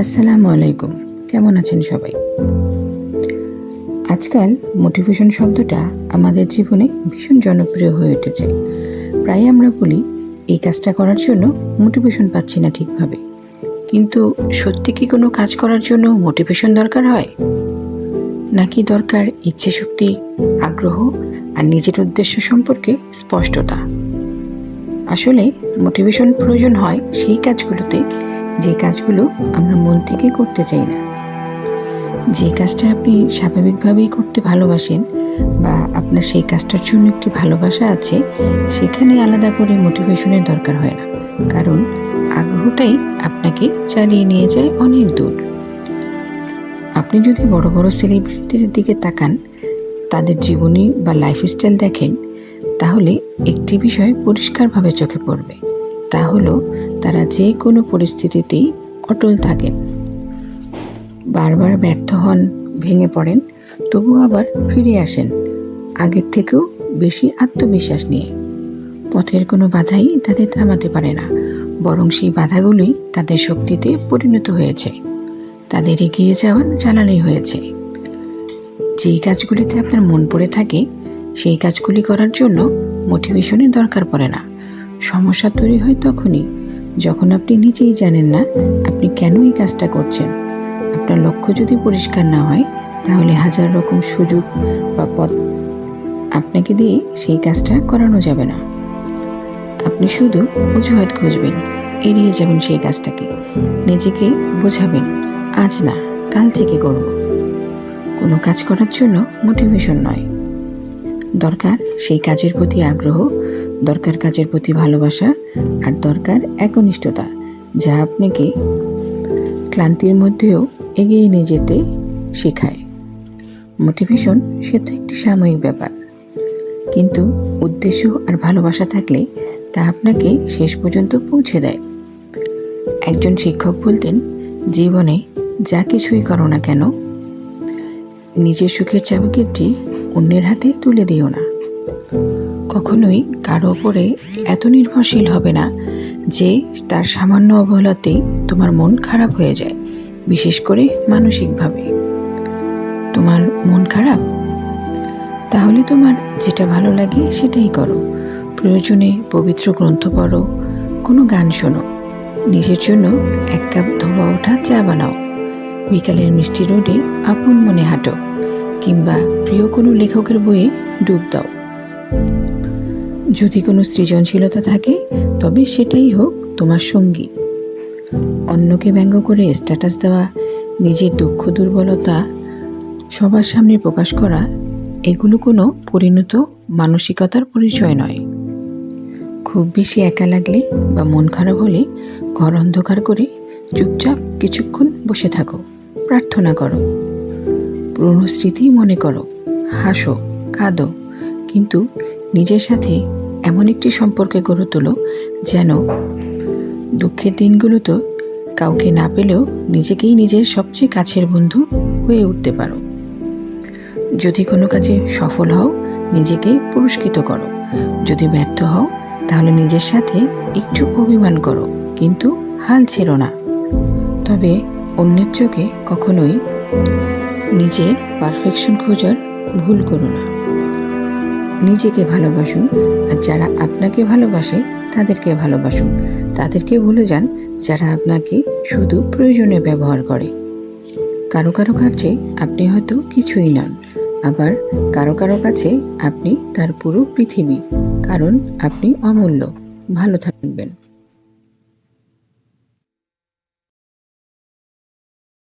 আসসালামু আলাইকুম। কেমন আছেন সবাই? আজকাল মোটিভেশন শব্দটা আমাদের জীবনে ভীষণ জনপ্রিয় হয়ে উঠেছে। প্রায় আমরা বলি এই কাজটা করার জন্য মোটিভেশন পাচ্ছি না ঠিকভাবে। কিন্তু সত্যি কি কোনো কাজ করার জন্য মোটিভেশন দরকার হয়? নাকি দরকার ইচ্ছে শক্তি, আগ্রহ আর নিজের উদ্দেশ্য সম্পর্কে স্পষ্টতা? আসলে মোটিভেশন প্রয়োজন হয় সেই কাজগুলোতে যে কাজগুলো আমরা মন থেকে করতে চাই না। যে কাজটা আপনি স্বাভাবিকভাবেই করতে ভালোবাসেন বা আপনার সেই কাজটার জন্য একটি ভালোবাসা আছে, সেখানে আলাদা করে মোটিভেশনের দরকার হয় না, কারণ আগ্রহটাই আপনাকে চালিয়ে নিয়ে যায় অনেক দূর। আপনি যদি বড় বড় সেলিব্রিটির দিকে তাকান, তাদের জীবনী বা লাইফস্টাইল দেখেন, তাহলে একটি বিষয় পরিষ্কারভাবে চোখে পড়বে। তা হলো তারা যে কোনো পরিস্থিতিতেই অটল থাকেন। বারবার ব্যর্থ হন, ভেঙে পড়েন, তবু আবার ফিরে আসেন আগের থেকেও বেশি আত্মবিশ্বাস নিয়ে। পথের কোনো বাধাই তাদের থামাতে পারে না, বরং সেই বাধাগুলোই তাদের শক্তিতে পরিণত হয়েছে, তাদের এগিয়ে যাওয়ার জ্বালানি হয়েছে। যেই কাজগুলিতে আপনার মন পড়ে থাকে, সেই কাজগুলি করার জন্য মোটিভেশনের দরকার পড়ে না। সমস্যা তৈরি হয় তখনই যখন আপনি নিজেই জানেন না আপনি কেন এই কাজটা করছেন। আপনার লক্ষ্য যদি পরিষ্কার না হয়, তাহলে হাজার রকম সুযোগ বা পথ আপনাকে দিয়ে সেই কাজটা করানো যাবে না। আপনি শুধু অজুহাত খুঁজবেন, এড়িয়ে যাবেন সেই কাজটাকে, নিজেকে বোঝাবেন আজ না, কাল থেকে করব। কোনো কাজ করার জন্য মোটিভেশন নয়, দরকার সেই কাজের প্রতি আগ্রহ, দরকার কাজের প্রতি ভালোবাসা, আর দরকার একনিষ্ঠতা, যা আপনাকে ক্লান্তির মধ্যেও এগিয়ে নিয়ে যেতে শেখায়। মোটিভেশন সে তো একটি সাময়িক ব্যাপার, কিন্তু উদ্দেশ্য আর ভালোবাসা থাকলে তা আপনাকে শেষ পর্যন্ত পৌঁছে দেয়। একজন শিক্ষক বলতেন, জীবনে যা কিছুই করো না কেন, নিজের সুখের চাবিকাঠি অন্যের হাতে তুলে দিও না। কখনোই কারো ওপরে এত নির্ভরশীল হবে না যে তার সামান্য অবহেলাতেই তোমার মন খারাপ হয়ে যায়, বিশেষ করে মানসিকভাবে। তোমার মন খারাপ? তাহলে তোমার যেটা ভালো লাগে সেটাই করো। প্রয়োজনে পবিত্র গ্রন্থ পড়ো, কোনো গান শোনো, নিজের জন্য এক কাপ ধোয়া ওঠা চা বানাও, বিকালের মিষ্টি রোডে আপন মনে হাঁটো, কিংবা প্রিয় কোনো লেখকের বইয়ে ডুব দাও। যদি কোনো সৃজনশীলতা থাকে, তবে সেটাই হোক তোমার সঙ্গী। অন্যকে ব্যঙ্গ করে স্ট্যাটাস দেওয়া, নিজের দুঃখ দুর্বলতা সবার সামনে প্রকাশ করা, এগুলো কোনো পরিণত মানসিকতার পরিচয় নয়। খুব বেশি একা লাগলে বা মন খারাপ হলে ঘর অন্ধকার করে চুপচাপ কিছুক্ষণ বসে থাকো, প্রার্থনা করো, পুরনো স্মৃতি মনে করো, হাসো, কাঁদো, কিন্তু নিজের সাথে এমন একটি সম্পর্কে গড়ে তোলো যেন দুঃখের দিনগুলো তো কাউকে না পেলেও নিজেকেই নিজের সবচেয়ে কাছের বন্ধু হয়ে উঠতে পারো। যদি কোনো কাজে সফল হও, নিজেকে পুরস্কৃত করো। যদি ব্যর্থ হও, তাহলে নিজের সাথে একটু অভিমান করো, কিন্তু হাল ছেড়ো না। তবে অন্যের চোখে কখনোই নিজের পারফেকশন খোঁজার ভুল করো না। নিজেকে ভালোবাসুন, আর যারা আপনাকে ভালোবাসে তাদেরকে ভালোবাসুন। তাদেরকে ভুলে যান যারা আপনাকে শুধু প্রয়োজনে ব্যবহার করে। কারো কারো কাছে আপনি হয়তো কিছুই নন, আবার কারো কারো কাছে আপনি তার পুরো পৃথিবী, কারণ আপনি অমূল্য। ভালো থাকবেন।